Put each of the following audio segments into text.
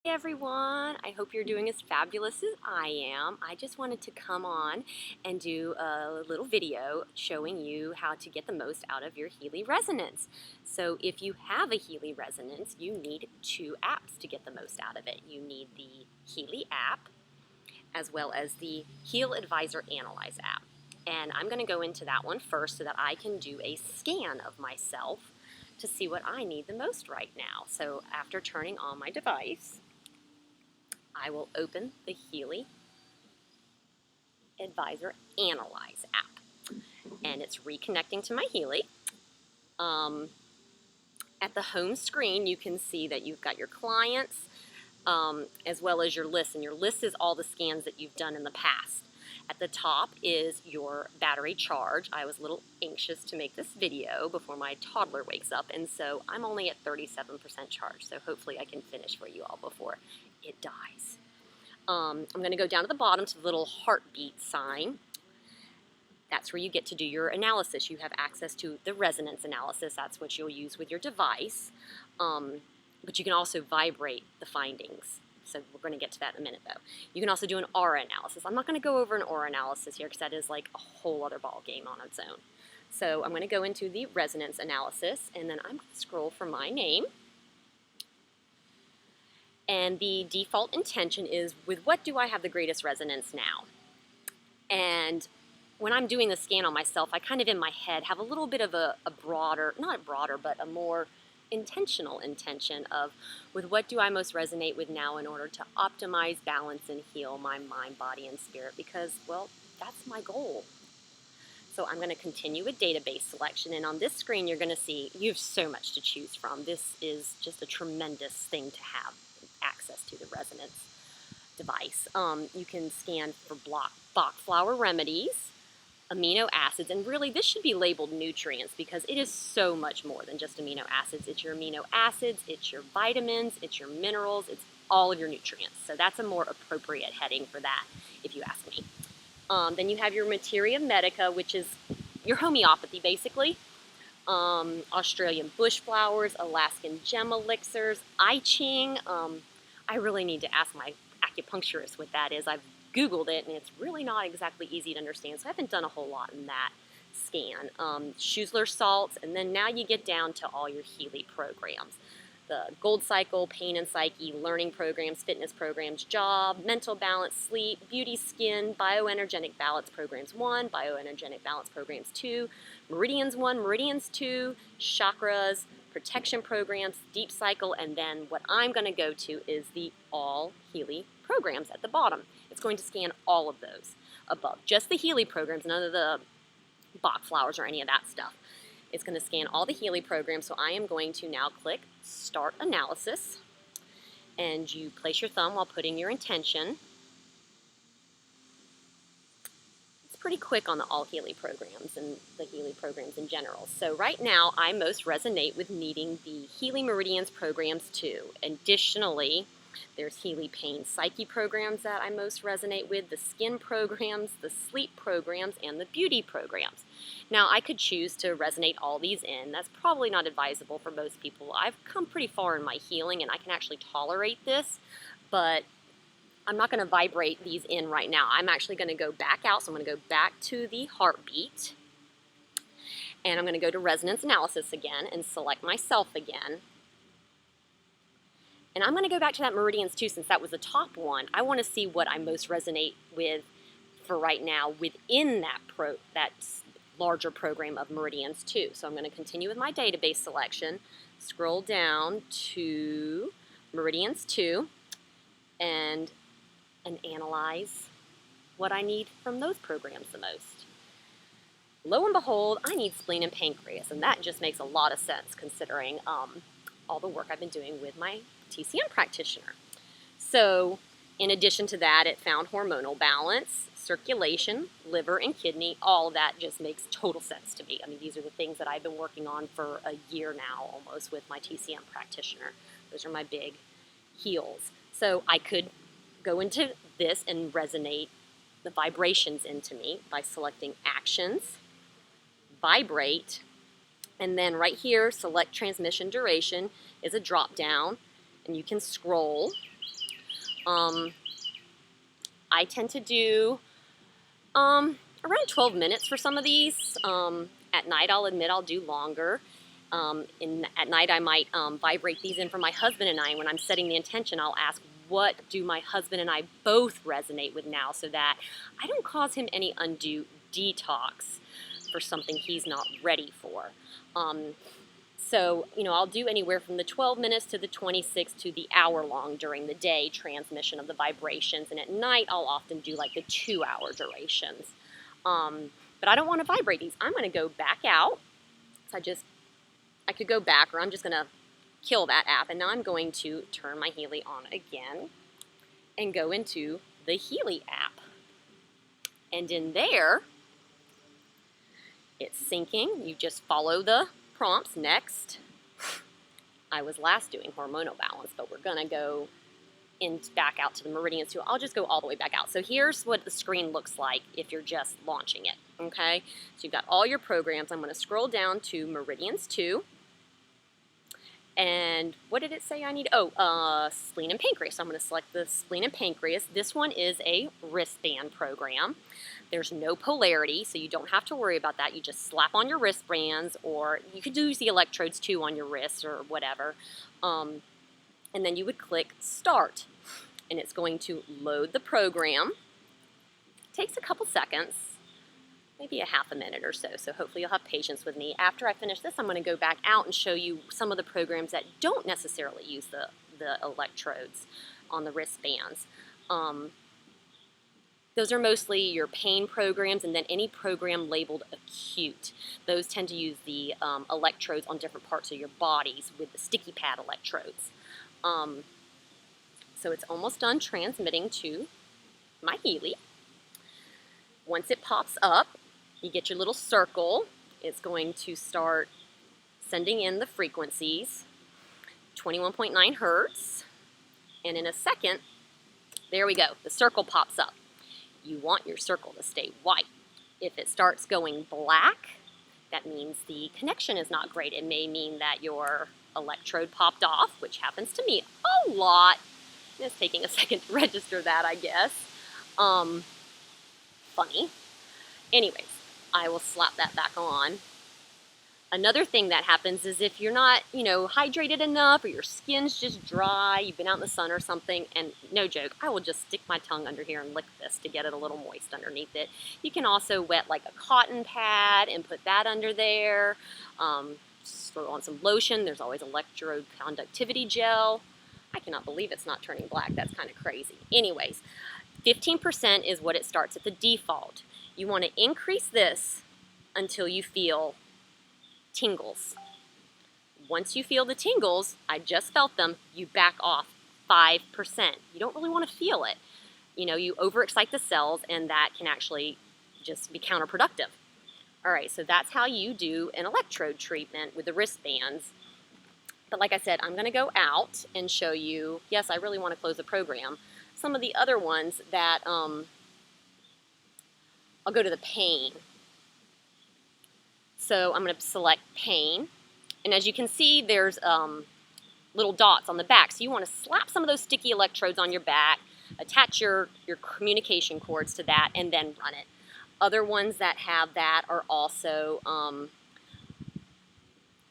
Hey everyone, I hope you're doing as fabulous as I am. I just wanted to come on and do a little video showing you how to get the most out of your Healy resonance. So if you have a Healy resonance, you need two apps to get the most out of it. You need the Healy app as well as the Heal Advisor Analyze app. And I'm going to go into that one first so that I can do a scan of myself to see what I need the most right now. So after turning on my device, I will open the Healy Advisor Analyze app, and it's reconnecting to my Healy. At the home screen, you can see that you've got your clients as well as your list, and your list is all the scans that you've done in the past. At the top is your battery charge. I was a little anxious to make this video before my toddler wakes up, and so I'm only at 37% charge, so hopefully I can finish for you all before it dies. I'm going to go down to the bottom to the little heartbeat sign. That's where you get to do your analysis. You have access to the resonance analysis. That's what you'll use with your device. But you can also vibrate the findings. So we're going to get to that in a minute, though. You can also do an aura analysis. I'm not going to go over an aura analysis here because that is like a whole other ball game on its own. So I'm going to go into the resonance analysis, and then I'm going to scroll for my name. And the default intention is, with what do I have the greatest resonance now? And when I'm doing the scan on myself, I kind of in my head have a little bit of a broader, not broader, but a more intentional intention of, with what do I most resonate with now in order to optimize, balance, and heal my mind, body, and spirit? Because, well, that's my goal. So I'm going to continue with database selection, and on this screen you're going to see you have so much to choose from. This is just a tremendous thing to have access to the resonance device. You can scan for Bach flower remedies, amino acids, and really this should be labeled nutrients because it is so much more than just amino acids. It's your amino acids, it's your vitamins, it's your minerals, it's all of your nutrients. So that's a more appropriate heading for that, if you ask me. Then you have your materia medica, which is your homeopathy, basically. Australian bush flowers, Alaskan gem elixirs, I Ching. I really need to ask my acupuncturist what that is. I've Googled it, and it's really not exactly easy to understand, so I haven't done a whole lot in that scan. Schussler salts, and then now you get down to all your Healy programs. The Gold Cycle, Pain and Psyche, learning programs, fitness programs, job, mental balance, sleep, beauty, skin, bioenergetic balance programs 1, bioenergetic balance programs 2, meridians 1, meridians 2, chakras, protection programs, deep cycle, and then what I'm going to go to is the all Healy programs at the bottom. It's going to scan all of those above. Just the Healy programs, none of the Bach flowers or any of that stuff. It's going to scan all the Healy programs, so I am going to now click Start Analysis, and you place your thumb while putting your intention. It's pretty quick on the all Healy programs and the Healy programs in general. So right now, I most resonate with needing the Healy Meridians programs too. Additionally, there's Healy Pain Psyche programs that I most resonate with, the skin programs, the sleep programs, and the beauty programs. Now, I could choose to resonate all these in. That's probably not advisable for most people. I've come pretty far in my healing, and I can actually tolerate this, but I'm not going to vibrate these in right now. I'm actually going to go back out, so I'm going to go back to the heartbeat, and I'm going to go to resonance analysis again and select myself again. And I'm going to go back to that meridians too, since that was the top one. I want to see what I most resonate with for right now within that larger program of meridians too. So I'm going to continue with my database selection, scroll down to meridians 2, and analyze what I need from those programs the most. Lo and behold, I need spleen and pancreas, and that just makes a lot of sense considering all the work I've been doing with my TCM practitioner. So in addition to that, it found hormonal balance, circulation, liver, and kidney. All of that just makes total sense to me. I mean, these are the things that I've been working on for a year now almost with my TCM practitioner. Those are my big heals. So I could go into this and resonate the vibrations into me by selecting actions, vibrate, and then right here, select transmission duration is a drop down, and you can scroll I tend to do around 12 minutes for some of these. At night, I'll admit I'll do longer. At night, I might vibrate these in for my husband and I. When I'm setting the intention, I'll ask, what do my husband and I both resonate with now, so that I don't cause him any undue detox for something he's not ready for. So, I'll do anywhere from the 12 minutes to the 26 to the hour-long during the day transmission of the vibrations. And at night, I'll often do like the 2-hour durations. But I don't want to vibrate these. I'm going to go back out. So I could go back, or I'm just going to kill that app. And now I'm going to turn my Healy on again and go into the Healy app. And in there, it's syncing. You just follow the prompts. Next. I was last doing hormonal balance, but we're going to go back out to the meridians too. I'll just go all the way back out. So here's what the screen looks like if you're just launching it, okay? So you've got all your programs. I'm going to scroll down to meridians 2. And what did it say I need? Oh, spleen and pancreas. So I'm going to select the spleen and pancreas. This one is a wristband program. There's no polarity, so you don't have to worry about that. You just slap on your wristbands, or you could use the electrodes too on your wrists or whatever. And then you would click Start, and it's going to load the program. It takes a couple seconds, maybe a half a minute or so, so hopefully you'll have patience with me. After I finish this, I'm going to go back out and show you some of the programs that don't necessarily use the electrodes on the wristbands. Those are mostly your pain programs, and then any program labeled acute. Those tend to use the electrodes on different parts of your bodies with the sticky pad electrodes. So it's almost done transmitting to my Healy. Once it pops up, you get your little circle. It's going to start sending in the frequencies, 21.9 hertz. And in a second, there we go, the circle pops up. You want your circle to stay white. If it starts going black, that means the connection is not great. It may mean that your electrode popped off, which happens to me a lot. It's taking a second to register that, I guess. Funny. Anyways, I will slap that back on. Another thing that happens is if you're not, hydrated enough, or your skin's just dry, you've been out in the sun or something, and no joke, I will just stick my tongue under here and lick this to get it a little moist underneath it. You can also wet like a cotton pad and put that under there. Just throw on some lotion. There's always electrode conductivity gel. I cannot believe it's not turning black. That's kind of crazy. Anyways, 15% is what it starts at the default. You want to increase this until you feel tingles. Once you feel the tingles, I just felt them, you back off 5%. You don't really want to feel it. You overexcite the cells, and that can actually just be counterproductive. All right, so that's how you do an electrode treatment with the wristbands. But like I said, I'm going to go out and show you, yes, I really want to close the program, some of the other ones that, I'll go to the pain. So I'm going to select pain, and as you can see, there's little dots on the back. So you want to slap some of those sticky electrodes on your back, attach your communication cords to that, and then run it. Other ones that have that are also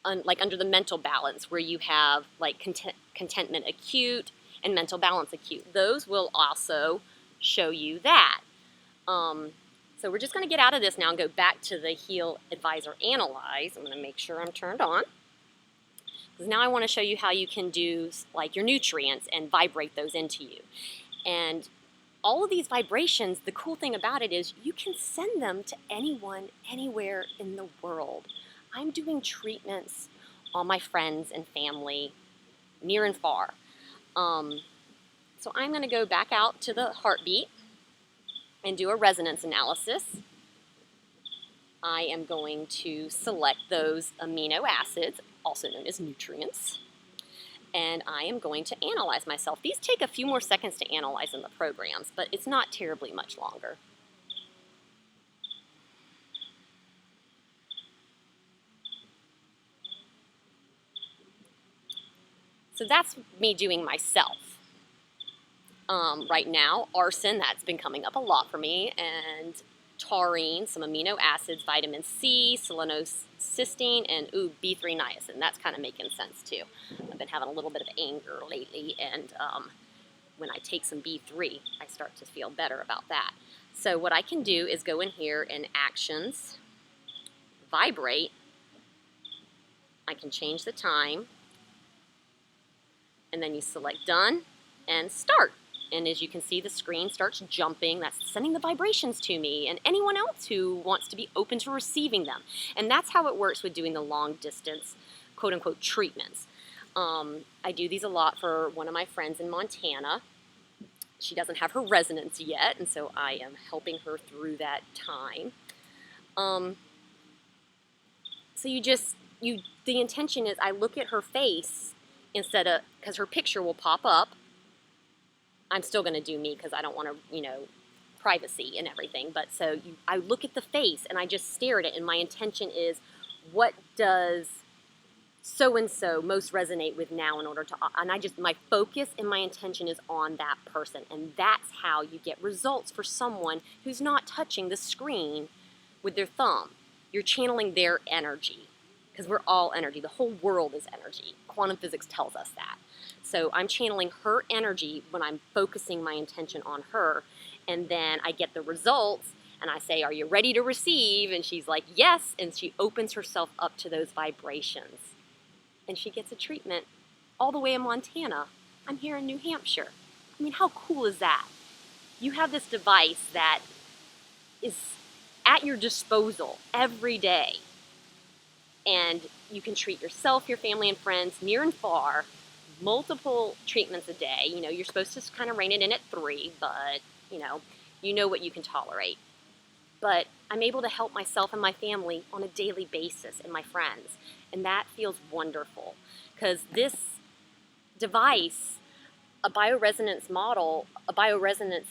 like under the mental balance, where you have like contentment acute and mental balance acute. Those will also show you that. So we're just going to get out of this now and go back to the Heal, Advisor, Analyze. I'm going to make sure I'm turned on, because now I want to show you how you can do like your nutrients and vibrate those into you. And all of these vibrations, the cool thing about it is you can send them to anyone, anywhere in the world. I'm doing treatments on my friends and family, near and far. So I'm going to go back out to the heartbeat and do a resonance analysis. I am going to select those amino acids, also known as nutrients, and I am going to analyze myself. These take a few more seconds to analyze in the programs, but it's not terribly much longer. So that's me doing myself. Right now, arsen, that's been coming up a lot for me, and taurine, some amino acids, vitamin C, selenocysteine, and B3 niacin. That's kind of making sense too. I've been having a little bit of anger lately, and when I take some B3, I start to feel better about that. So what I can do is go in here in actions, vibrate. I can change the time, and then you select done and start. And as you can see, the screen starts jumping. That's sending the vibrations to me and anyone else who wants to be open to receiving them. And that's how it works with doing the long distance, quote unquote, treatments. I do these a lot for one of my friends in Montana. She doesn't have her resonance yet, and so I am helping her through that time. So the intention is I look at her face instead of, because her picture will pop up. I'm still going to do me because I don't want to, privacy and everything. But so I look at the face and I just stare at it, and my intention is, what does so-and-so most resonate with now in order to, and my focus and my intention is on that person. And that's how you get results for someone who's not touching the screen with their thumb. You're channeling their energy, because we're all energy. The whole world is energy. Quantum physics tells us that. So I'm channeling her energy when I'm focusing my intention on her, and then I get the results, and I say, are you ready to receive? And she's like, yes, and she opens herself up to those vibrations. And she gets a treatment all the way in Montana. I'm here in New Hampshire. I mean, how cool is that? You have this device that is at your disposal every day. And you can treat yourself, your family, and friends near and far, multiple treatments a day. You're supposed to kind of rein it in at 3, but you know what you can tolerate. But I'm able to help myself and my family on a daily basis, and my friends. And that feels wonderful, because this device, a bioresonance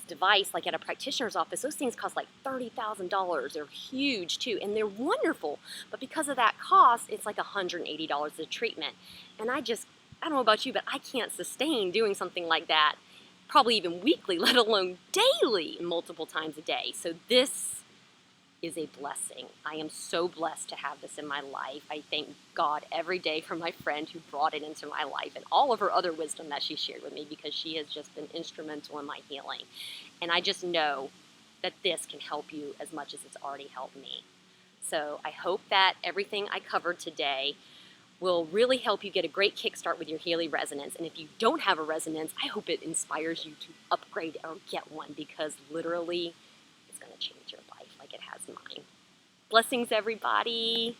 device, like at a practitioner's office, those things cost like $30,000. They're huge too, and they're wonderful. But because of that cost, it's like $180 a treatment. And I don't know about you, but I can't sustain doing something like that, probably even weekly, let alone daily, multiple times a day. So this is a blessing. I am so blessed to have this in my life. I thank God every day for my friend who brought it into my life, and all of her other wisdom that she shared with me, because she has just been instrumental in my healing. And I just know that this can help you as much as it's already helped me. So I hope that everything I covered today will really help you get a great kickstart with your Healy resonance. And if you don't have a resonance, I hope it inspires you to upgrade or get one, because literally it's going to change your life like it has mine. Blessings, everybody.